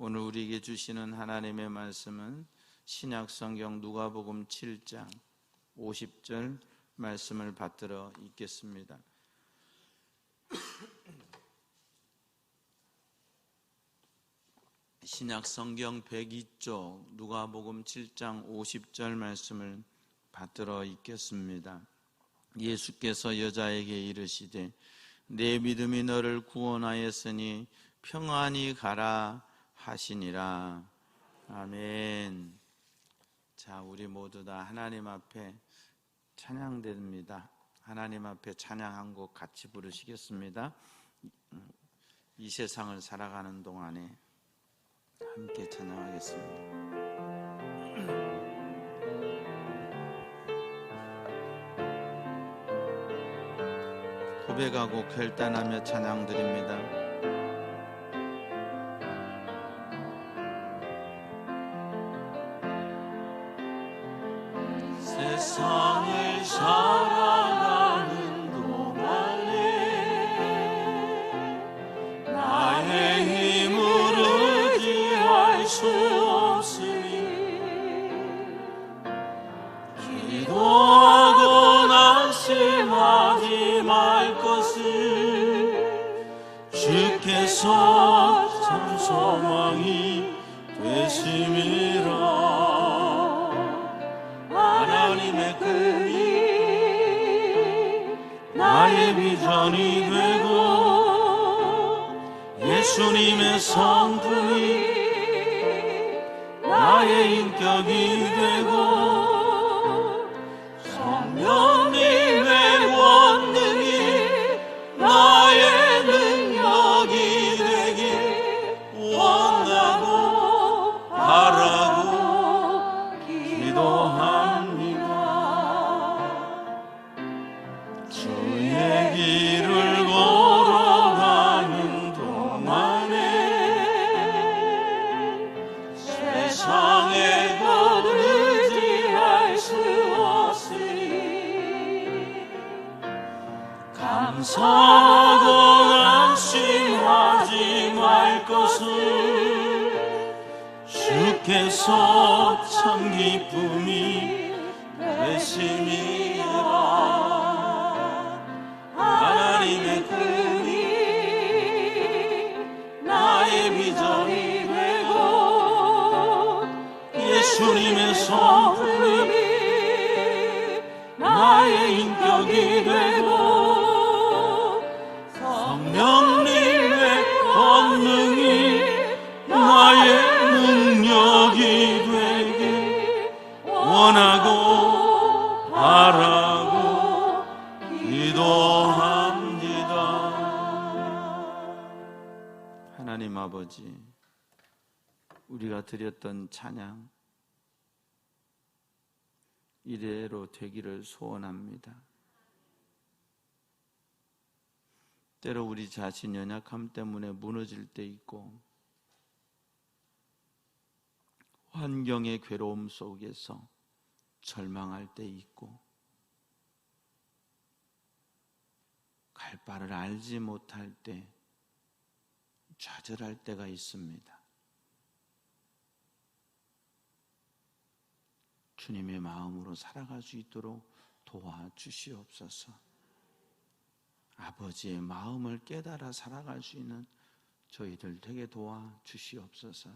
오늘 우리에게 주시는 하나님의 말씀은 신약성경 누가복음 7장 50절 말씀을 받들어 읽겠습니다. 신약성경 102쪽 누가복음 7장 50절 말씀을 받들어 읽겠습니다. 예수께서 여자에게 이르시되 내 믿음이 너를 구원하였으니 평안히 가라 하시니라. 아멘. 자, 우리 모두 다 하나님 앞에 찬양드립니다. 하나님 앞에 찬양 한 곡 같이 부르시겠습니다. 이 세상을 살아가는 동안에 함께 찬양하겠습니다. 고백하고 결단하며 찬양드립니다. 세상을 살아가는 동안에 나의 힘을 의지할 수 없으니 기도하고 낙심하지 말 것을 주께서 참 소망이 되심이라. 하나님의 꿈이 나의 비전이 되고 예수님의 성품이 나의 인격이 되고 성령님의 권능이 나의 능력이 되길 원하고 바라고 기도합니다. 주의 길을 걸어가는 동안에 세상의 것 의지할 수 없으니 감사하고 안심하지 말 것을 주께서 참 기쁨이 되심이라. 하나님의 꿈이 나의 비전이 되고 예수님의 성품이 나의 인격이 되고 성령님의 권능이 나의 능력이 되길 원하고 바라고 기도합니다. 하나님 아버지, 우리가 드렸던 찬양 이대로 되기를 소원합니다. 때로 우리 자신 연약함 때문에 무너질 때 있고 환경의 괴로움 속에서 절망할 때 있고 갈 바를 알지 못할 때 좌절할 때가 있습니다. 주님의 마음으로 살아갈 수 있도록 도와주시옵소서. 아버지의 마음을 깨달아 살아갈 수 있는 저희들 되게 도와주시옵소서.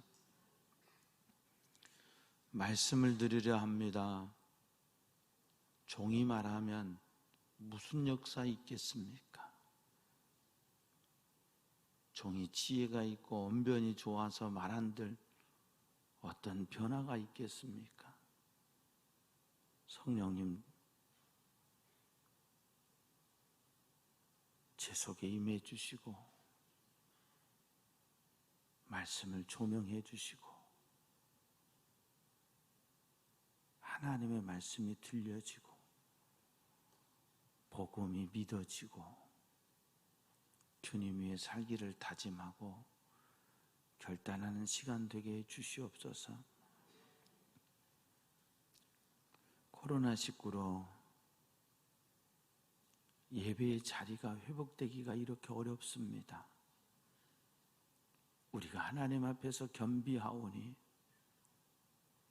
말씀을 드리려 합니다. 종이 말하면 무슨 역사 있겠습니까? 종이 지혜가 있고 언변이 좋아서 말한들 어떤 변화가 있겠습니까? 성령님, 제 속에 임해 주시고 말씀을 조명해 주시고 하나님의 말씀이 들려지고 복음이 믿어지고 주님 위에 살기를 다짐하고 결단하는 시간 되게 해 주시옵소서. 코로나19로 예배의 자리가 회복되기가 이렇게 어렵습니다. 우리가 하나님 앞에서 겸비하오니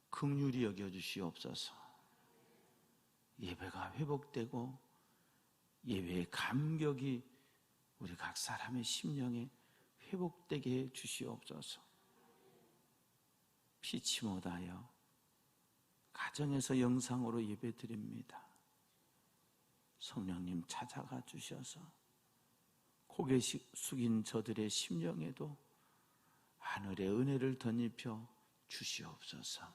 긍휼히 여겨주시옵소서. 예배가 회복되고 예배의 감격이 우리 각 사람의 심령에 회복되게 해 주시옵소서. 피치 못하여 가정에서 영상으로 예배드립니다. 성령님 찾아가 주셔서 고개 숙인 저들의 심령에도 하늘의 은혜를 덧입혀 주시옵소서.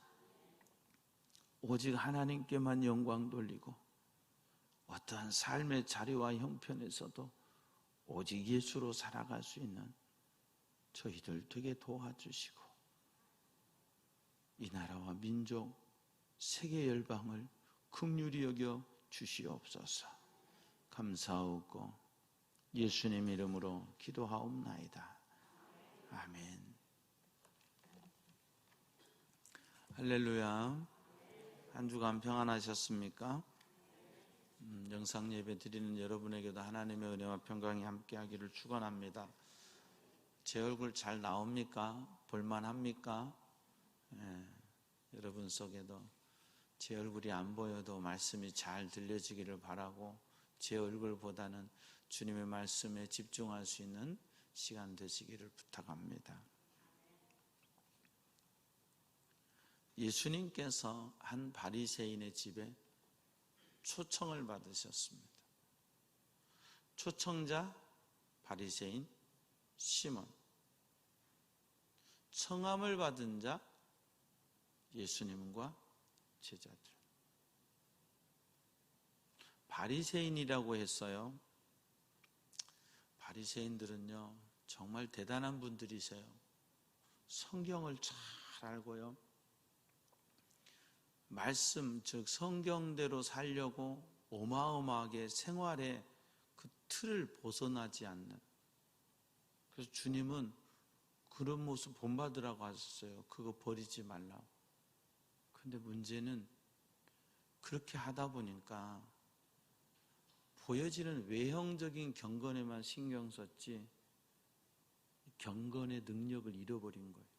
오직 하나님께만 영광 돌리고 어떠한 삶의 자리와 형편에서도 오직 예수로 살아갈 수 있는 저희들 되게 도와주시고 이 나라와 민족, 세계 열방을 긍휼히 여겨 주시옵소서. 감사하고 예수님 이름으로 기도하옵나이다. 아멘. 할렐루야. 한 주간 평안하셨습니까? 영상 예배 드리는 여러분에게도 하나님의 은혜와 평강이 함께하기를 축원합니다. 제 얼굴 잘 나옵니까? 볼만합니까? 여러분 속에도 제 얼굴이 안 보여도 말씀이 잘 들려지기를 바라고 제 얼굴보다는 주님의 말씀에 집중할 수 있는 시간 되시기를 부탁합니다. 예수님께서 한 바리새인의 집에 초청을 받으셨습니다. 초청자 바리새인 시몬, 청함을 받은 자 예수님과 제자들. 바리새인이라고 했어요. 바리새인들은요 정말 대단한 분들이세요. 성경을 잘 알고요, 말씀 즉 성경대로 살려고 어마어마하게 생활의 그 틀을 벗어나지 않는, 그래서 주님은 그런 모습 본받으라고 하셨어요. 그거 버리지 말라고. 근데 문제는 그렇게 하다 보니까 보여지는 외형적인 경건에만 신경 썼지 경건의 능력을 잃어버린 거예요.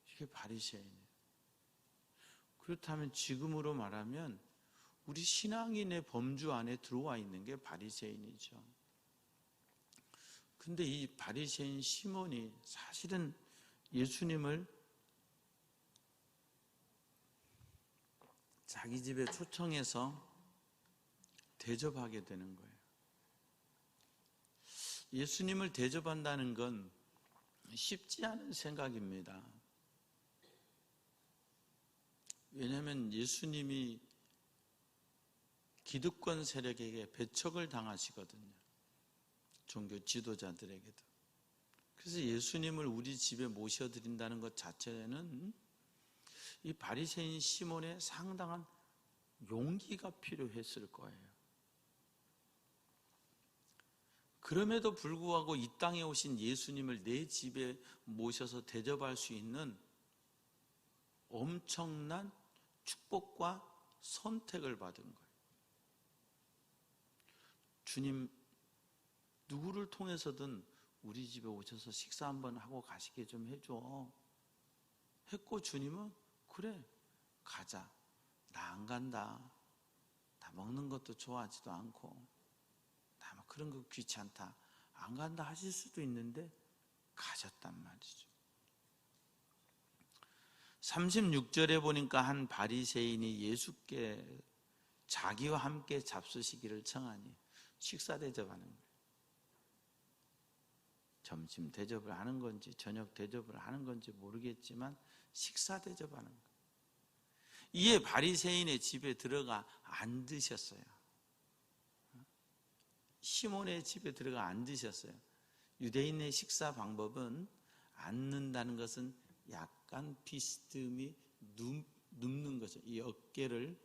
이게 바리새인이에요. 그렇다면 지금으로 말하면 우리 신앙인의 범주 안에 들어와 있는 게 바리새인이죠. 근데 이 바리새인 시몬이 사실은 예수님을 자기 집에 초청해서 대접하게 되는 거예요. 예수님을 대접한다는 건 쉽지 않은 생각입니다. 왜냐하면 예수님이 기득권 세력에게 배척을 당하시거든요. 종교 지도자들에게도. 그래서 예수님을 우리 집에 모셔드린다는 것 자체는 이 바리새인 시몬의 상당한 용기가 필요했을 거예요. 그럼에도 불구하고 이 땅에 오신 예수님을 내 집에 모셔서 대접할 수 있는 엄청난 축복과 선택을 받은 거예요. 주님, 누구를 통해서든 우리 집에 오셔서 식사 한번 하고 가시게 좀 해줘. 했고 주님은 그래, 가자. 나 안 간다. 나 먹는 것도 좋아하지도 않고 나 막 그런 거 귀찮다. 안 간다 하실 수도 있는데 가셨단 말이죠. 36절에 보니까 한 바리새인이 예수께 자기와 함께 잡수시기를 청하니 식사 대접하는 거예요. 점심 대접을 하는 건지 저녁 대접을 하는 건지 모르겠지만 식사 대접하는 거예요. 이에 바리새인의 집에 들어가 앉으셨어요. 시몬의 집에 들어가 앉으셨어요. 유대인의 식사 방법은 앉는다는 것은 약간 비스듬히 눕는 거죠. 이 어깨를,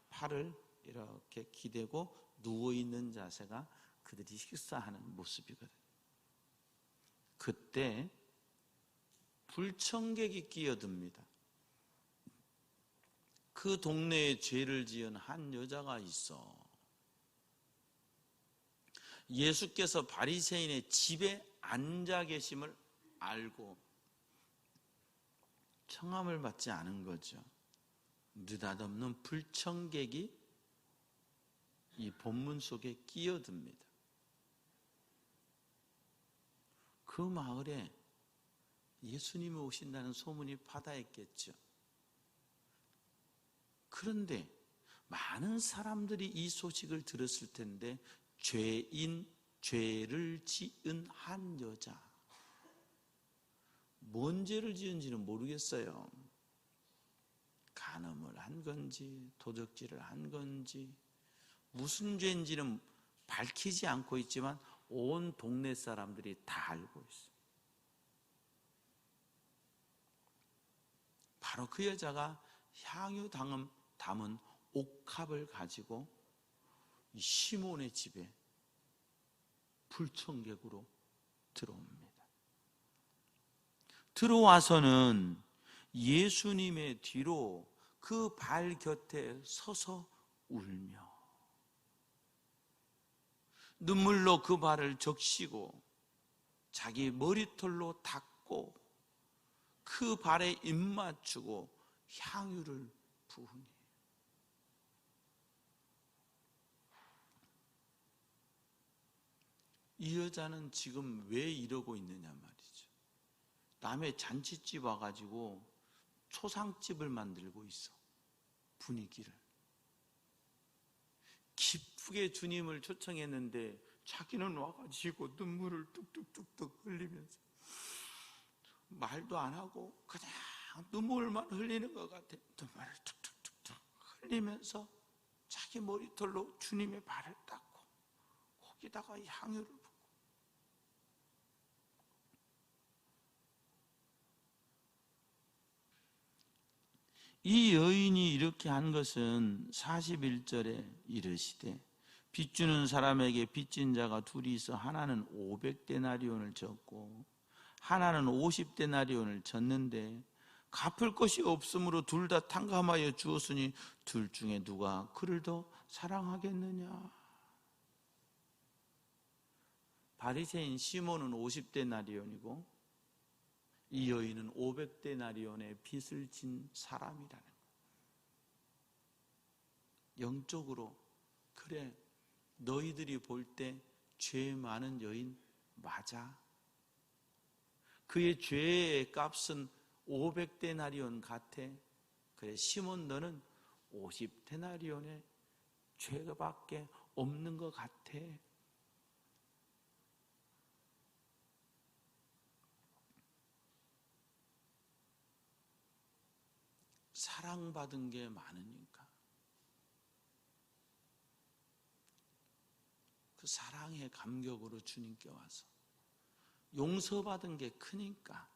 팔을 이렇게 기대고 누워있는 자세가 그들이 식사하는 모습이거든요. 그때 불청객이 끼어듭니다. 그 동네에 죄를 지은 한 여자가 있어. 예수께서 바리새인의 집에 앉아 계심을 알고 청함을 받지 않은 거죠. 느닷없는 불청객이 이 본문 속에 끼어듭니다. 그 마을에 예수님이 오신다는 소문이 파다했겠죠. 그런데 많은 사람들이 이 소식을 들었을 텐데 죄를 지은 한 여자, 뭔 죄를 지은지는 모르겠어요. 간음을 한 건지 도적질을 한 건지 무슨 죄인지는 밝히지 않고 있지만 온 동네 사람들이 다 알고 있어요. 바로 그 여자가 향유 담은 옥합을 가지고 시몬의 집에 불청객으로 들어옵니다. 들어와서는 예수님의 뒤로 그 발 곁에 서서 울며 눈물로 그 발을 적시고 자기 머리털로 닦고 그 발에 입 맞추고 향유를 부으니 이 여자는 지금 왜 이러고 있느냐 말이죠. 남의 잔치집 와가지고 초상집을 만들고 있어. 분위기를 기쁘게 주님을 초청했는데 자기는 와가지고 눈물을 뚝뚝뚝뚝 흘리면서 말도 안 하고 그냥 눈물만 흘리는 것 같아. 눈물을 뚝뚝뚝뚝 흘리면서 자기 머리털로 주님의 발을 닦고 거기다가 향유를 붓고. 이 여인이 이렇게 한 것은 41절에 이르시되 빚주는 사람에게 빚진 자가 둘이 있어 하나는 500데나리온을 졌고 하나는 50데나리온을 졌는데 갚을 것이 없으므로 둘 다 탕감하여 주었으니 둘 중에 누가 그를 더 사랑하겠느냐. 바리새인 시몬은 50데나리온이고 이 여인은 500데나리온의 빚을 진 사람이라는 거예요. 영적으로 그래, 너희들이 볼 때 죄 많은 여인 맞아. 그의 죄의 값은 500데나리온 같아. 그래, 시몬 너는 50데나리온의 죄밖에 없는 것 같아. 사랑받은 게 많으니까 그 사랑의 감격으로 주님께 와서 용서받은 게 크니까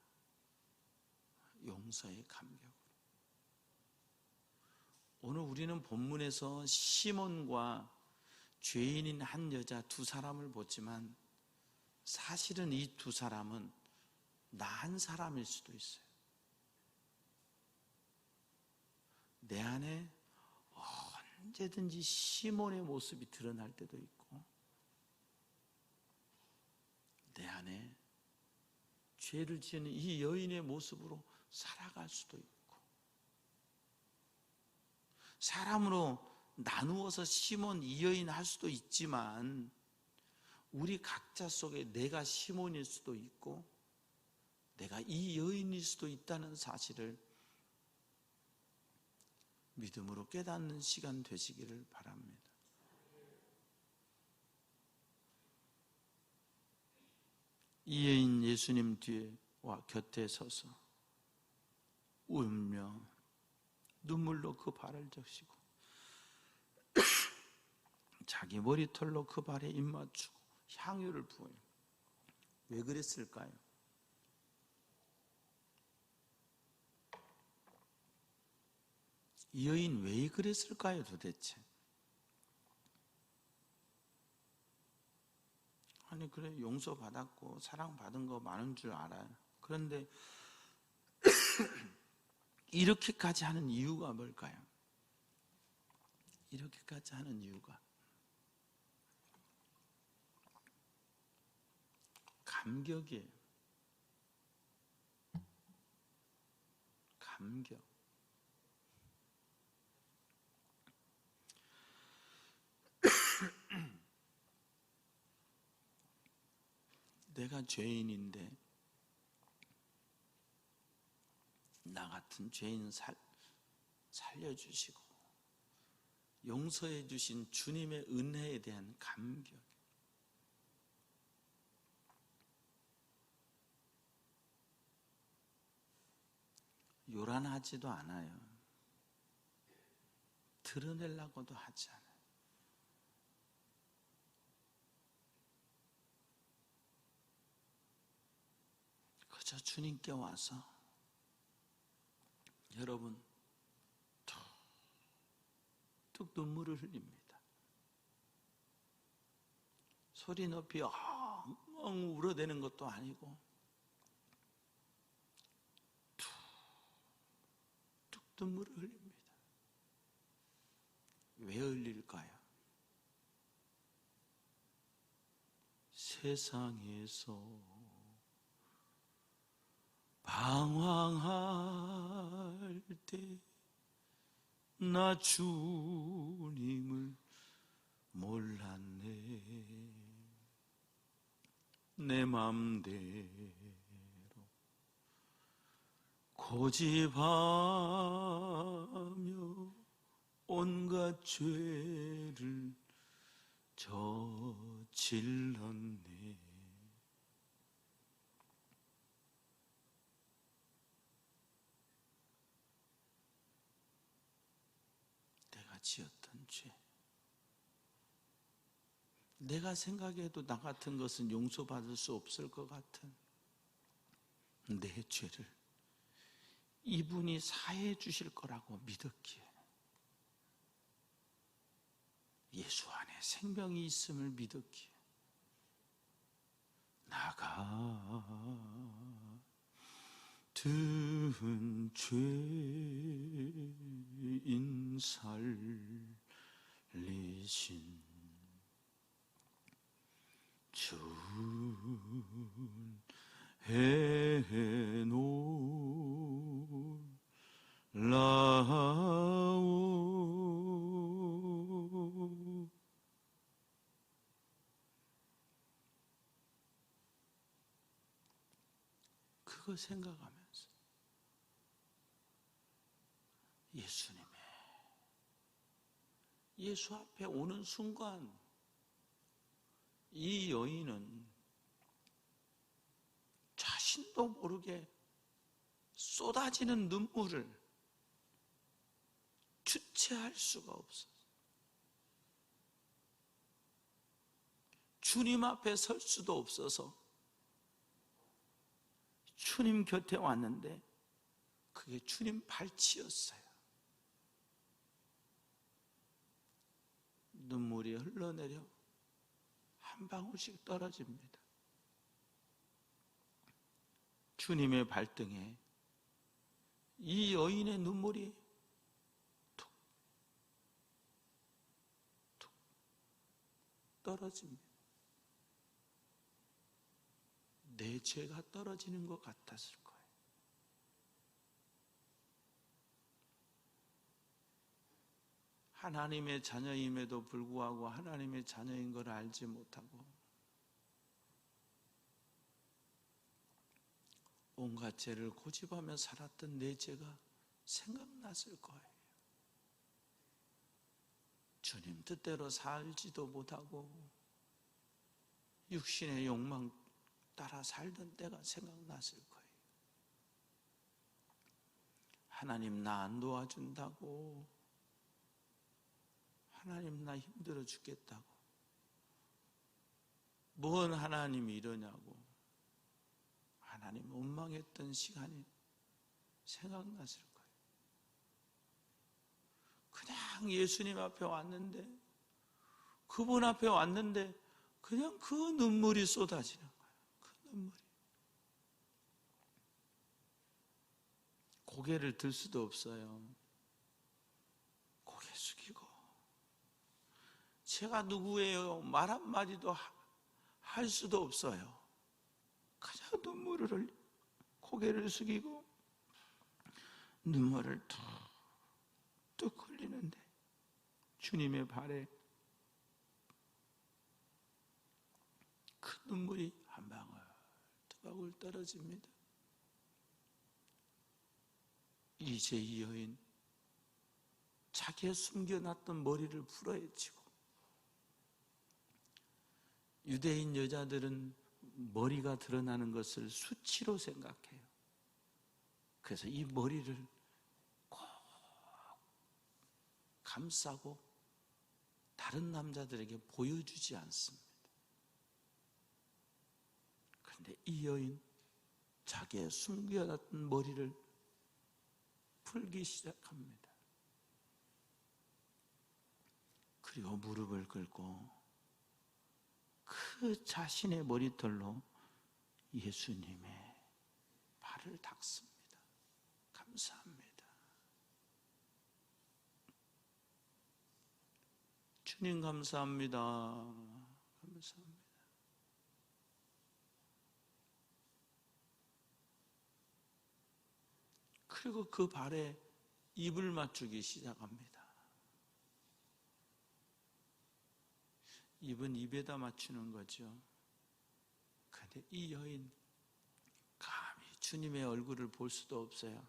용서의 감격으로. 오늘 우리는 본문에서 시몬과 죄인인 한 여자 두 사람을 보지만 사실은 이 두 사람은 나한 사람일 수도 있어요. 내 안에 언제든지 시몬의 모습이 드러날 때도 있고 내 안에 죄를 지은 이 여인의 모습으로 살아갈 수도 있고 사람으로 나누어서 시몬 이 여인 할 수도 있지만 우리 각자 속에 내가 시몬일 수도 있고 내가 이 여인일 수도 있다는 사실을 믿음으로 깨닫는 시간 되시기를 바랍니다. 이 여인 예수님 뒤에와 곁에 서서 울며 눈물로 그 발을 적시고 자기 머리털로 그 발에 입 맞추고 향유를 부어요. 왜 그랬을까요? 이 여인 왜 그랬을까요 도대체? 아니 그래 용서받았고 사랑받은 거 많은 줄 알아요. 그런데 이렇게까지 하는 이유가 뭘까요? 이렇게까지 하는 이유가 감격이에요. 감격. 내가 죄인인데 나 같은 죄인 살려주시고 용서해 주신 주님의 은혜에 대한 감격. 요란하지도 않아요. 드러내려고도 하지 않아요. 그저 주님께 와서 여러분 툭툭 눈물을 흘립니다. 소리 높이 엉엉 울어대는 것도 아니고 툭툭 눈물을 흘립니다. 왜 흘릴까요? 세상에서 방황할 때 나 주님을 몰랐네. 내 맘대로 고집하며 온갖 죄를 저질렀네. 내가 지었던 죄, 내가 생각해도 나 같은 것은 용서받을 수 없을 것 같은 내 죄를 이분이 사해 주실 거라고 믿었기에, 예수 안에 생명이 있음을 믿었기에 든 죄인 살리신 주의 놀라워. 그거 생각하면서 예수 앞에 오는 순간 이 여인은 자신도 모르게 쏟아지는 눈물을 주체할 수가 없어요. 주님 앞에 설 수도 없어서 주님 곁에 왔는데 그게 주님 발치였어요. 눈물이 흘러내려 한 방울씩 떨어집니다. 주님의 발등에 이 여인의 눈물이 툭툭 떨어집니다. 내 죄가 떨어지는 것 같았을 거예요. 하나님의 자녀임에도 불구하고 하나님의 자녀인 걸 알지 못하고 온갖 죄를 고집하며 살았던 내 죄가 생각났을 거예요. 주님 뜻대로 살지도 못하고 육신의 욕망 따라 살던 때가 생각났을 거예요. 하나님 나 안 도와준다고, 하나님 나 힘들어 죽겠다고, 뭔 하나님이 이러냐고 하나님 원망했던 시간이 생각났을 거예요. 그냥 예수님 앞에 왔는데, 그분 앞에 왔는데 그냥 그 눈물이 쏟아지는 거예요. 그 눈물이. 고개를 들 수도 없어요. 고개 숙이고 제가 누구예요? 말 한마디도 할 수도 없어요. 눈물을 흘리 고개를 숙이고 눈물을 뚝뚝 흘리는데 주님의 발에 그 눈물이 한 방울 두 방울 떨어집니다. 이제 이 여인 자기의 숨겨놨던 머리를 풀어헤치고, 유대인 여자들은 머리가 드러나는 것을 수치로 생각해요. 그래서 이 머리를 꼭 감싸고 다른 남자들에게 보여주지 않습니다. 그런데 이 여인 자기의 숨겨놨던 머리를 풀기 시작합니다. 그리고 무릎을 꿇고 그 자신의 머리털로 예수님의 발을 닦습니다. 감사합니다. 주님 감사합니다. 감사합니다. 그리고 그 발에 입을 맞추기 시작합니다. 입은 입에다 맞추는 거죠. 그런데 이 여인 감히 주님의 얼굴을 볼 수도 없어요.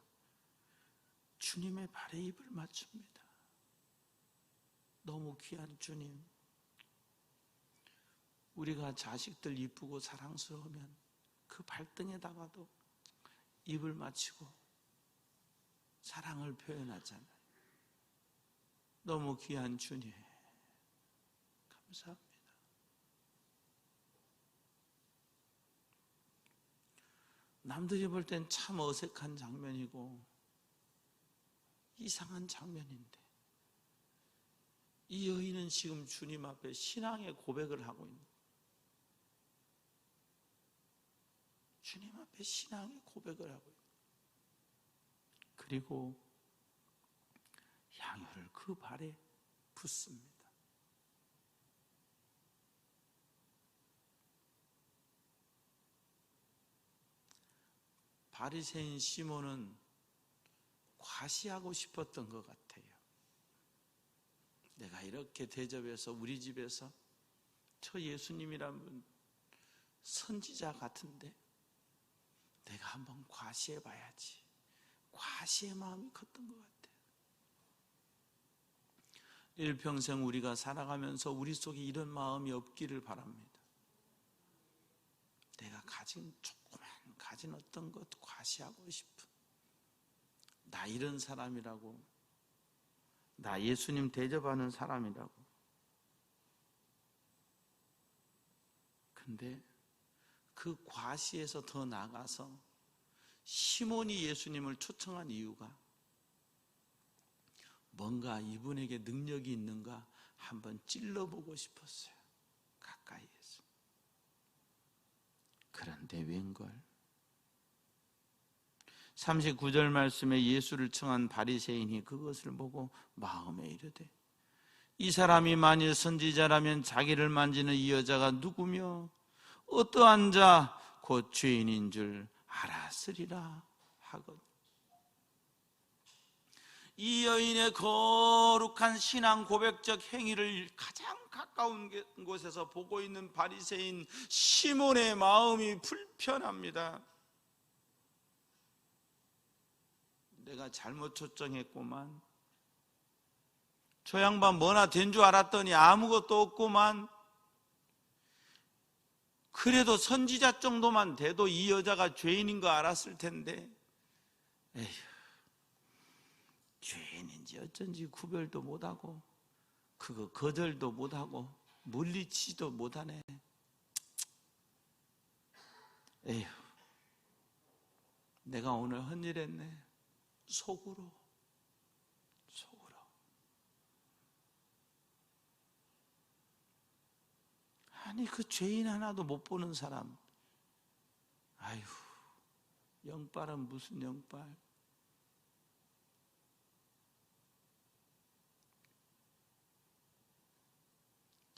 주님의 발에 입을 맞춥니다. 너무 귀한 주님, 우리가 자식들 이쁘고 사랑스러우면 그 발등에다가도 입을 맞추고 사랑을 표현하잖아요. 너무 귀한 주님, 감사합니다. 남들이 볼 땐 참 어색한 장면이고 이상한 장면인데, 이 여인은 지금 주님 앞에 신앙의 고백을 하고 있는 거예요. 주님 앞에 신앙의 고백을 하고 있는 거예요. 그리고 향유를 그 발에 붓습니다. 바리새인 시몬은 과시하고 싶었던 것 같아요. 내가 이렇게 대접해서 우리 집에서 저 예수님이란 분 선지자 같은데 내가 한번 과시해 봐야지. 과시의 마음이 컸던 것 같아요. 일평생 우리가 살아가면서 우리 속에 이런 마음이 없기를 바랍니다. 내가 가진 어떤 것 과시하고 싶은, 나 이런 사람이라고, 나 예수님 대접하는 사람이라고. 근데 그 과시에서 더 나아가서 시몬이 예수님을 초청한 이유가 뭔가 이분에게 능력이 있는가 한번 찔러보고 싶었어요. 가까이에서. 그런데 웬걸 39절 말씀에 예수를 청한 바리새인이 그것을 보고 마음에 이르되, 이 사람이 만일 선지자라면 자기를 만지는 이 여자가 누구며 어떠한 자 곧 죄인인 줄 알았으리라 하거든. 이 여인의 거룩한 신앙 고백적 행위를 가장 가까운 곳에서 보고 있는 바리새인 시몬의 마음이 불편합니다. 내가 잘못 초청했구만. 저 양반 뭐나 된 줄 알았더니 아무것도 없구만. 그래도 선지자 정도만 돼도 이 여자가 죄인인 거 알았을 텐데, 에휴, 죄인인지 어쩐지 구별도 못하고 그거 거절도 못하고 물리치지도 못하네. 에휴, 내가 오늘 헛일했네. 속으로. 아니 그 죄인 하나도 못 보는 사람, 아휴, 영빨은 무슨 영빨.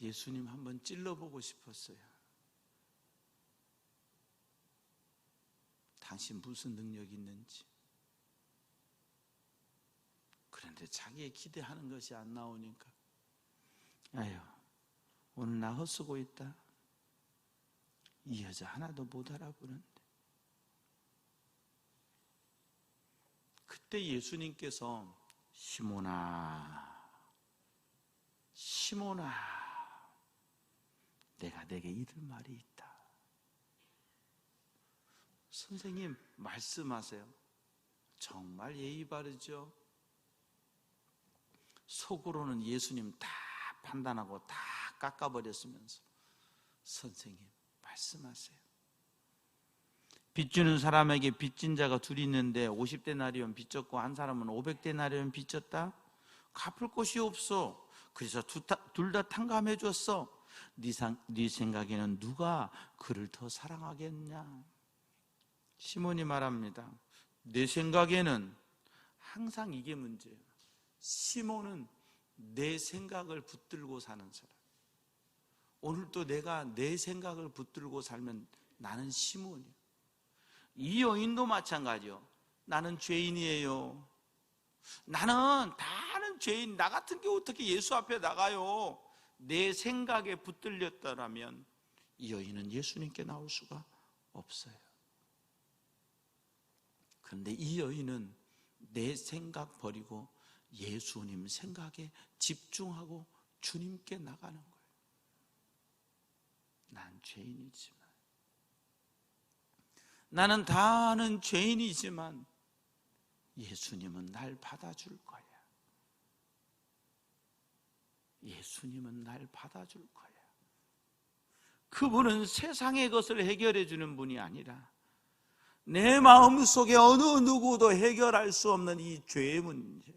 예수님 한번 찔러보고 싶었어요. 당신 무슨 능력이 있는지. 그런데 자기의 기대하는 것이 안 나오니까 아유, 오늘 나 헛쓰고 있다. 이 여자 하나도 못 알아보는데. 그때 예수님께서 시몬아, 시몬아, 내가 내게 이를 말이 있다. 선생님 말씀하세요. 정말 예의 바르죠. 속으로는 예수님 다 판단하고 다 깎아버렸으면서 선생님 말씀하세요. 빚주는 사람에게 빚진 자가 둘이 있는데 50데나리온 빚졌고 한 사람은 500데나리온 빚졌다. 갚을 곳이 없어. 그래서 둘 다 탕감해 줬어. 네 생각에는 누가 그를 더 사랑하겠냐? 시몬이 말합니다. 내 생각에는 항상 이게 문제예요. 시몬은 내 생각을 붙들고 사는 사람. 오늘도 내가 내 생각을 붙들고 살면 나는 시몬이에요. 이 여인도 마찬가지요. 나는 죄인이에요. 다는 죄인. 나 같은 게 어떻게 예수 앞에 나가요? 내 생각에 붙들렸다라면 이 여인은 예수님께 나올 수가 없어요. 그런데 이 여인은 내 생각 버리고 예수님 생각에 집중하고 주님께 나가는 거예요. 난 죄인이지만, 나는 다는 죄인이지만 예수님은 날 받아줄 거야. 예수님은 날 받아줄 거야. 그분은 세상의 것을 해결해 주는 분이 아니라 내 마음속에 어느 누구도 해결할 수 없는 이 죄의 문제,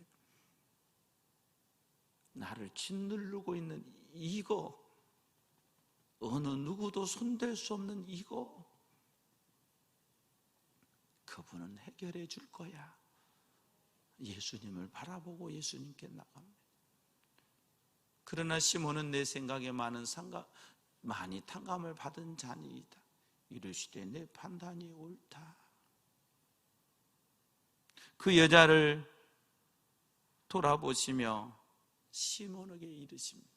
나를 짓누르고 있는 이거, 어느 누구도 손댈 수 없는 이거, 그분은 해결해 줄 거야. 예수님을 바라보고 예수님께 나갑니다. 그러나 시몬은 내 생각에 많이 탕감을 받은 자니이다. 이르시되 내 판단이 옳다. 그 여자를 돌아보시며 시몬에게 이르십니다.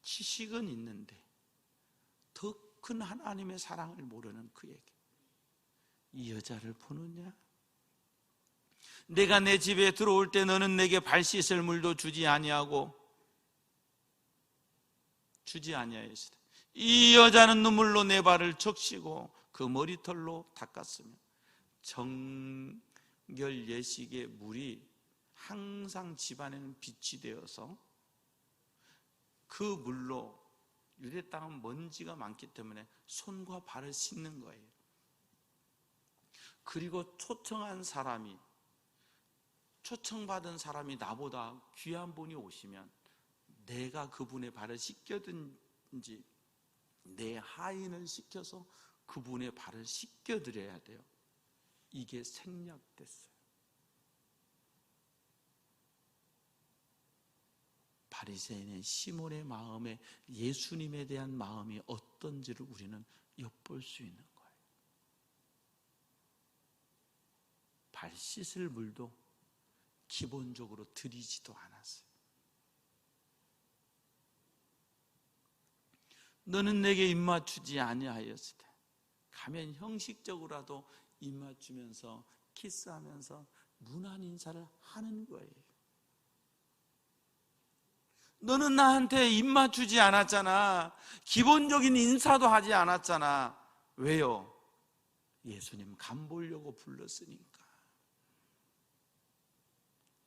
지식은 있는데 더 큰 하나님의 사랑을 모르는 그에게 이 여자를 보느냐? 내가 내 집에 들어올 때 너는 내게 발 씻을 물도 주지 아니하였으되 이 여자는 눈물로 내 발을 적시고 그 머리털로 닦았으며 정결 예식의 물이 항상 집안에는 빛이 되어서 그 물로, 유대 땅은 먼지가 많기 때문에 손과 발을 씻는 거예요. 그리고 초청받은 사람이 나보다 귀한 분이 오시면 내가 그분의 발을 씻겨든지 내 하인을 시켜서 그분의 발을 씻겨드려야 돼요. 이게 생략됐어요. 바리새인의 시몬의 마음에 예수님에 대한 마음이 어떤지를 우리는 엿볼 수 있는 거예요. 발 씻을 물도 기본적으로 드리지도 않았어요. 너는 내게 입맞추지 아니하였으되, 가면 형식적으로라도 입맞추면서 키스하면서 문안 인사를 하는 거예요. 너는 나한테 입맞추지 않았잖아. 기본적인 인사도 하지 않았잖아. 왜요? 예수님 간 보려고 불렀으니까.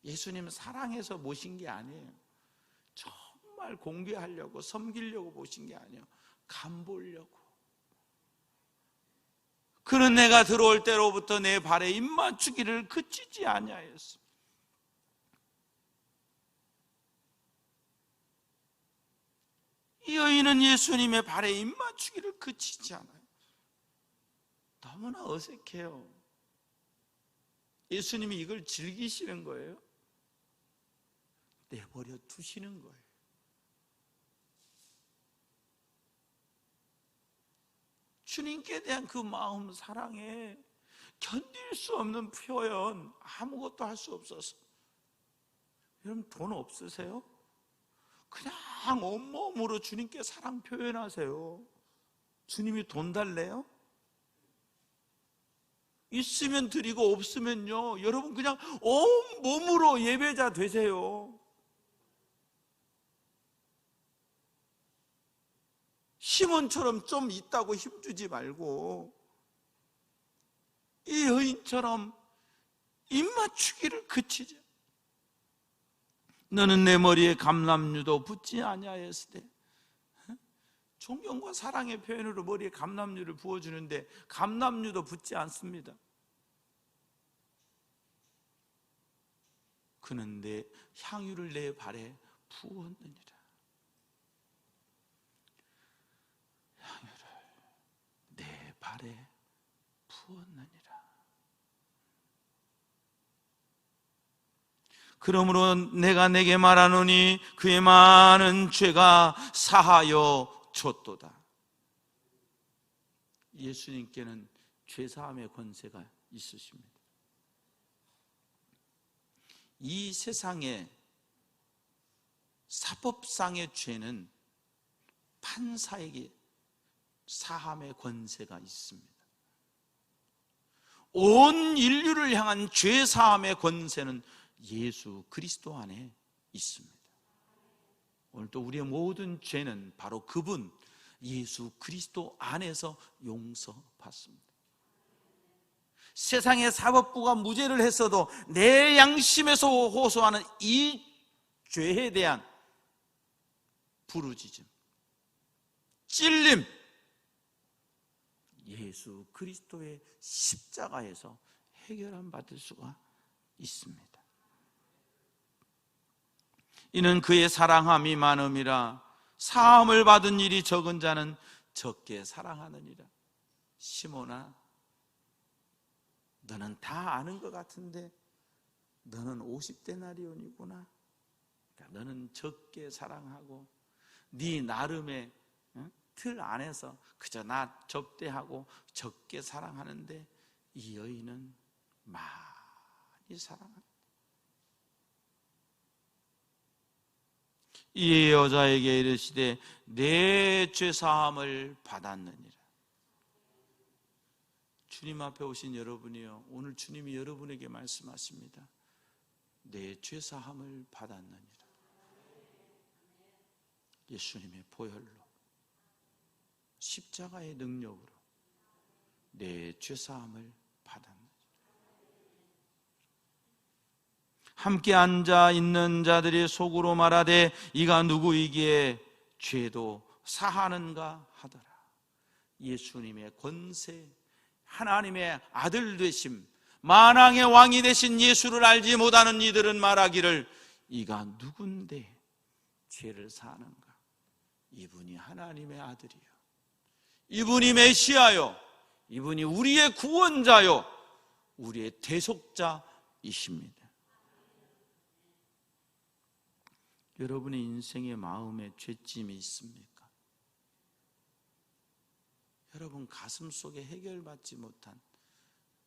예수님 사랑해서 모신 게 아니에요. 정말 공개하려고, 섬기려고 모신 게 아니에요. 간 보려고. 그는 내가 들어올 때로부터 내 발에 입맞추기를 그치지 아니하였습니다. 이 여인은 예수님의 발에 입맞추기를 그치지 않아요. 너무나 어색해요. 예수님이 이걸 즐기시는 거예요? 내버려 두시는 거예요. 주님께 대한 그 마음, 사랑에 견딜 수 없는 표현, 아무것도 할 수 없어서. 여러분 돈 없으세요? 그냥 온몸으로 주님께 사랑 표현하세요. 주님이 돈 달래요? 있으면 드리고 없으면요, 여러분 그냥 온몸으로 예배자 되세요. 시몬처럼 좀 있다고 힘주지 말고 이 여인처럼 입맞추기를 그치자. 너는 내 머리에 감람류도 붓지 아니하였으되. 존경과 사랑의 표현으로 머리에 감람류를 부어주는데 감람류도 붓지 않습니다. 그는 내 향유를 내 발에 부었느니라. 향유를 내 발에 부었느니라. 그러므로 내가 내게 말하노니 그의 많은 죄가 사하여 줬도다. 예수님께는 죄사함의 권세가 있으십니다. 이 세상에 사법상의 죄는 판사에게 사함의 권세가 있습니다. 온 인류를 향한 죄사함의 권세는 예수 그리스도 안에 있습니다. 오늘도 우리의 모든 죄는 바로 그분 예수 그리스도 안에서 용서받습니다. 세상의 사법부가 무죄를 했어도 내 양심에서 호소하는 이 죄에 대한 부르짖음, 찔림, 예수 그리스도의 십자가에서 해결함 받을 수가 있습니다. 이는 그의 사랑함이 많음이라. 사함을 받은 일이 적은 자는 적게 사랑하느니라. 시몬아, 너는 다 아는 것 같은데 너는 50데나리온이구나. 그러니까 너는 적게 사랑하고 네 나름의 틀 안에서 그저 나 접대하고 적게 사랑하는데 이 여인은 많이 사랑한다. 이 여자에게 이르시되 내 죄사함을 받았느니라. 주님 앞에 오신 여러분이요, 오늘 주님이 여러분에게 말씀하십니다. 내 죄사함을 받았느니라. 예수님의 보혈로, 십자가의 능력으로 내 죄사함을 받았느니라. 함께 앉아 있는 자들이 속으로 말하되 이가 누구이기에 죄도 사하는가 하더라. 예수님의 권세, 하나님의 아들 되심, 만왕의 왕이 되신 예수를 알지 못하는 이들은 말하기를 이가 누군데 죄를 사하는가. 이분이 하나님의 아들이요, 이분이 메시아요, 이분이 우리의 구원자요, 우리의 대속자이십니다. 여러분의 인생의 마음에 죄짐이 있습니까? 여러분 가슴 속에 해결받지 못한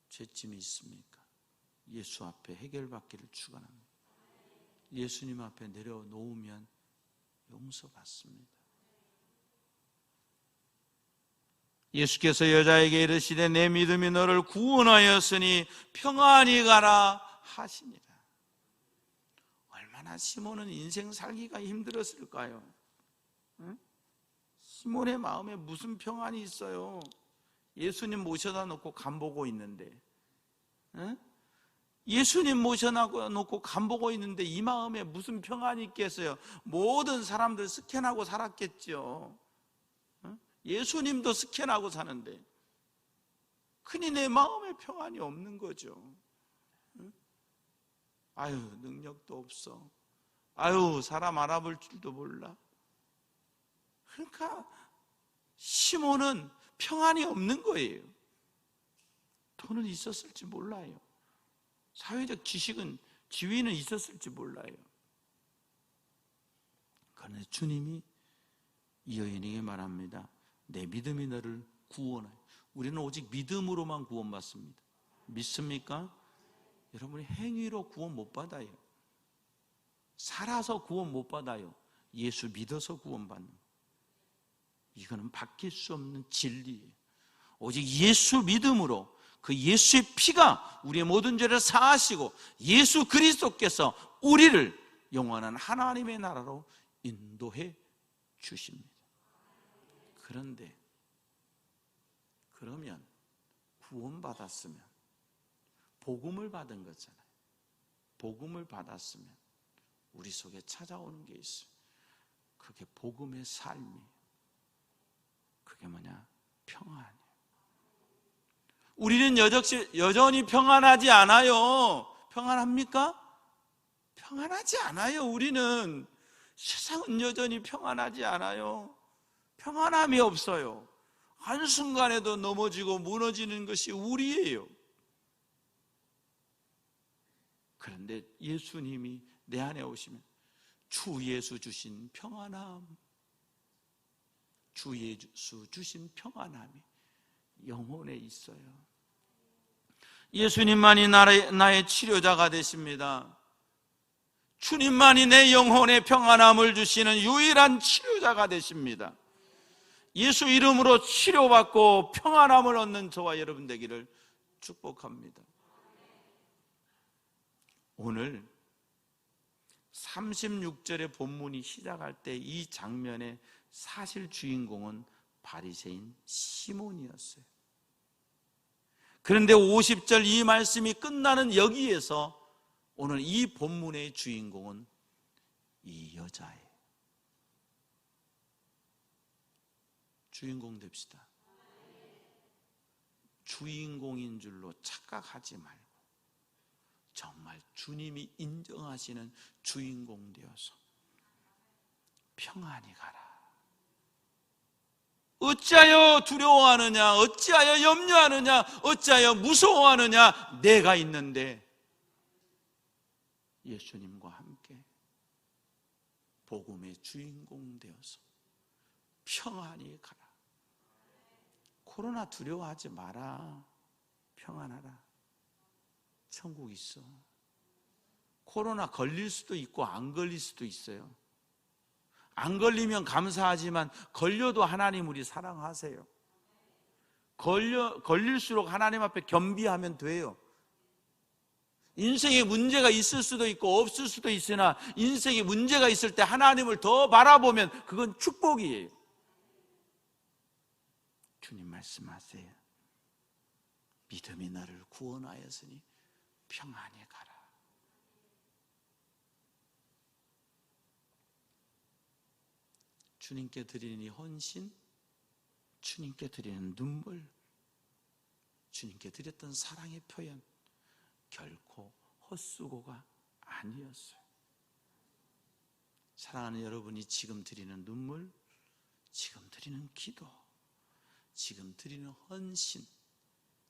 죄짐이 있습니까? 예수 앞에 해결받기를 축원합니다. 예수님 앞에 내려놓으면 용서받습니다. 예수께서 여자에게 이르시되 내 믿음이 너를 구원하였으니 평안히 가라 하시니라. 얼마나 시몬은 인생 살기가 힘들었을까요? 응? 시몬의 마음에 무슨 평안이 있어요? 예수님 모셔다 놓고 간 보고 있는데, 응? 예수님 모셔다 놓고 간 보고 있는데 이 마음에 무슨 평안이 있겠어요? 모든 사람들 스캔하고 살았겠죠. 응? 예수님도 스캔하고 사는데 흔히 내 마음에 평안이 없는 거죠. 응? 아유, 능력도 없어. 아유, 사람 알아볼 줄도 몰라. 그러니까 시몬은 평안이 없는 거예요. 돈은 있었을지 몰라요. 사회적 지위는 있었을지 몰라요. 그런데 주님이 이 여인에게 말합니다. 내 믿음이 너를 구원하여. 우리는 오직 믿음으로만 구원받습니다. 믿습니까? 여러분이 행위로 구원 못 받아요. 살아서 구원 못 받아요. 예수 믿어서 구원받는 거예요. 이거는 바뀔 수 없는 진리예요. 오직 예수 믿음으로 그 예수의 피가 우리의 모든 죄를 사하시고 예수 그리스도께서 우리를 영원한 하나님의 나라로 인도해 주십니다. 그런데 그러면 구원받았으면 복음을 받은 거잖아요. 복음을 받았으면 우리 속에 찾아오는 게 있어요. 그게 복음의 삶이에요. 그게 뭐냐? 평안이에요. 우리는 여전히 평안하지 않아요. 평안합니까? 평안하지 않아요. 우리는 세상은 여전히 평안하지 않아요. 평안함이 없어요. 한순간에도 넘어지고 무너지는 것이 우리예요. 그런데 예수님이 내 안에 오시면 주 예수 주신 평안함, 주 예수 주신 평안함이 영혼에 있어요. 예수님만이 나의 치료자가 되십니다. 주님만이 내 영혼에 평안함을 주시는 유일한 치료자가 되십니다. 예수 이름으로 치료받고 평안함을 얻는 저와 여러분 되기를 축복합니다. 오늘 36절의 본문이 시작할 때 이 장면의 사실 주인공은 바리새인 시몬이었어요. 그런데 50절 이 말씀이 끝나는 여기에서 오늘 이 본문의 주인공은 이 여자예요. 주인공 됩시다. 주인공인 줄로 착각하지 말고 정말 주님이 인정하시는 주인공 되어서 평안히 가라. 어찌하여 두려워하느냐? 어찌하여 염려하느냐? 어찌하여 무서워하느냐? 내가 있는데 예수님과 함께 복음의 주인공 되어서 평안히 가라. 코로나 두려워하지 마라. 평안하라. 천국 있어. 코로나 걸릴 수도 있고 안 걸릴 수도 있어요. 안 걸리면 감사하지만 걸려도 하나님 우리 사랑하세요. 걸릴수록 하나님 앞에 겸비하면 돼요. 인생에 문제가 있을 수도 있고 없을 수도 있으나 인생에 문제가 있을 때 하나님을 더 바라보면 그건 축복이에요. 주님 말씀하세요. 믿음이 나를 구원하였으니 평안히 가라. 주님께 드리는 이 헌신, 주님께 드리는 눈물, 주님께 드렸던 사랑의 표현 결코 헛수고가 아니었어요. 사랑하는 여러분이 지금 드리는 눈물, 지금 드리는 기도, 지금 드리는 헌신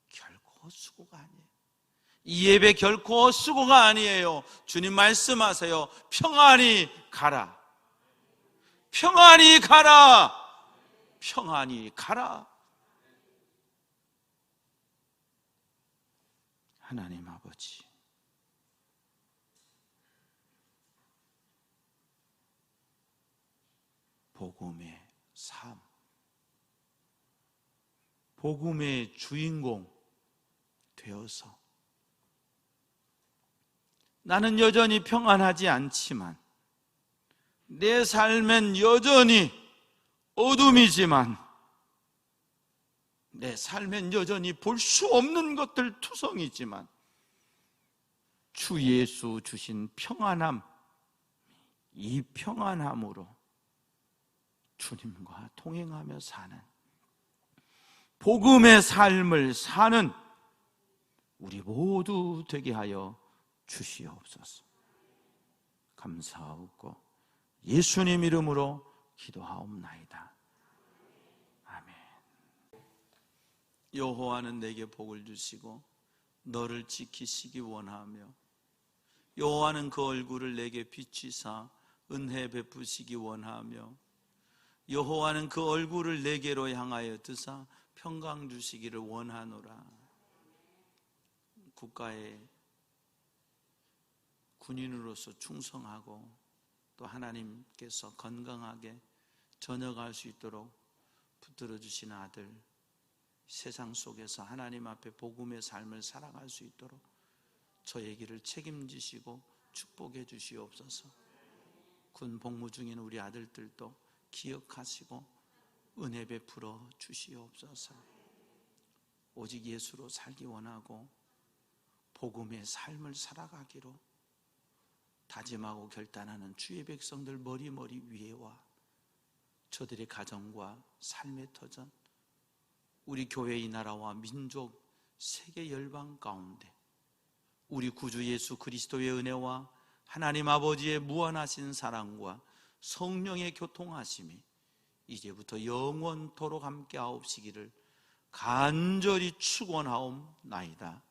결코 헛수고가 아니에요. 이 예배 결코 헛수고가 아니에요. 주님 말씀하세요. 평안히 가라. 평안히 가라. 평안히 가라. 하나님 아버지, 복음의 삶, 복음의 주인공 되어서 나는 여전히 평안하지 않지만 내 삶엔 여전히 어둠이지만 내 삶엔 여전히 볼 수 없는 것들 투성이지만 주 예수 주신 평안함, 이 평안함으로 주님과 동행하며 사는 복음의 삶을 사는 우리 모두 되게 하여 주시옵소서. 감사하고 예수님 이름으로 기도하옵나이다. 아멘. 여호와는 내게 복을 주시고 너를 지키시기 원하며 여호와는 그 얼굴을 내게 비추사 은혜 베푸시기 원하며 여호와는 그 얼굴을 내게로 향하여 드사 평강 주시기를 원하노라. 국가의 군인으로서 충성하고 또 하나님께서 건강하게 전역할 수 있도록 붙들어 주신 아들, 세상 속에서 하나님 앞에 복음의 삶을 살아갈 수 있도록 저의 길을 책임지시고 축복해 주시옵소서. 군 복무 중인 우리 아들들도 기억하시고 은혜 베풀어 주시옵소서. 오직 예수로 살기 원하고 복음의 삶을 살아가기로 다짐하고 결단하는 주의 백성들 머리머리 위에와 저들의 가정과 삶의 터전, 우리 교회의 나라와 민족, 세계 열방 가운데 우리 구주 예수 그리스도의 은혜와 하나님 아버지의 무한하신 사랑과 성령의 교통하심이 이제부터 영원토록 함께 하옵시기를 간절히 축원하옵나이다.